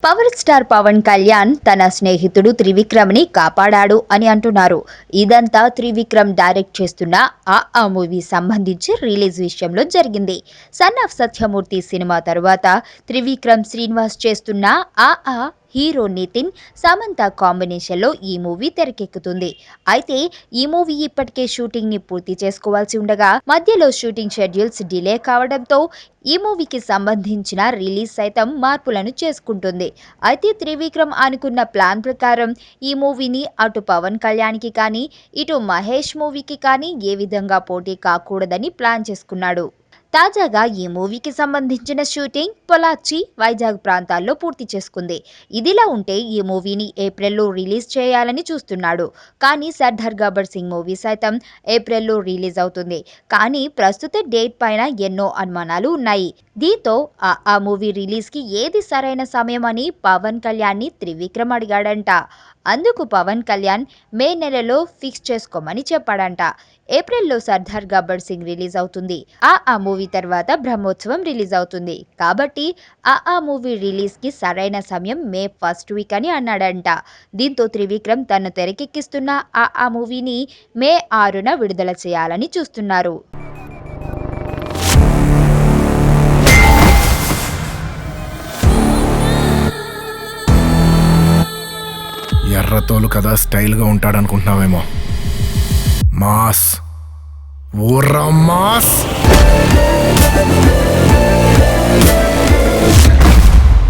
Power star Pawan Kalyan తన స్నేహితుడు త్రివిక్రమ్ని కాపాడాడు అని అంటున్నారు. ఇదంతా త్రివిక్రమ్ డైరెక్ట్ చేస్తున్న ఆ మూవీ సంబంధించి రిలీజ్ విషయంలో జరిగింది. సన్ ఆఫ్ సత్యమూర్తి సినిమా తరువాత త్రివిక్రమ్ శ్రీనివాస్ చేస్తున్న ఆ హీరో నితిన్ సమంత కాంబినేషన్లో ఈ మూవీ తెరకెక్కుతుంది. అయితే ఈ మూవీ ఇప్పటికే షూటింగ్ ని పూర్తి చేసుకోవాల్సి ఉండగా మధ్యలో షూటింగ్ షెడ్యూల్స్ డిలే కావడంతో ఈ మూవీకి సంబంధించిన రిలీజ్ సైతం మార్పులను చేసుకుంటుంది. అయితే త్రివిక్రమ్ అనుకున్న ప్లాన్ ప్రకారం ఈ మూవీని అటు పవన్ కళ్యాణ్కి కానీ ఇటు మహేష్ మూవీకి కానీ ఏ విధంగా పోటీ కాకూడదని ప్లాన్ చేసుకున్నాడు. తాజాగా ఈ మూవీకి సంబంధించిన షూటింగ్ పొలాచి, వైజాగ్ ప్రాంతాల్లో పూర్తి చేసుకుంది. ఇదిలా ఉంటే ఈ మూవీని ఏప్రిల్లో రిలీజ్ చేయాలని చూస్తున్నాడు. కానీ సర్దార్ గబ్బర్ సింగ్ మూవీ సైతం ఏప్రిల్లో రిలీజ్ అవుతుంది. కానీ ప్రస్తుత డేట్ పైన ఎన్నో అనుమానాలు ఉన్నాయి. దీంతో ఆ మూవీ రిలీజ్కి ఏది సరైన సమయం అని పవన్ కళ్యాణ్ని త్రివిక్రమ్ అడిగాడంట. అందుకు పవన్ కళ్యాణ్ మే నెలలో ఫిక్స్ చేసుకోమని చెప్పాడంట. ఏప్రిల్లో సర్దార్ గబ్బర్ సింగ్ రిలీజ్ అవుతుంది. ఆ మూవీ తర్వాత బ్రహ్మోత్సవం రిలీజ్ అవుతుంది. కాబట్టి ఆ మూవీ రిలీజ్కి సరైన సమయం మే ఫస్ట్ వీక్ అని అన్నాడంట. దీంతో త్రివిక్రమ్ తను తెరకెక్కిస్తున్న ఆ మూవీని మే 6న విడుదల చేయాలని చూస్తున్నారు. ఎర్రతోలు కదా స్టైల్గా ఉంటాడనుకుంటున్నావేమో. Mass ఊర్రా mass.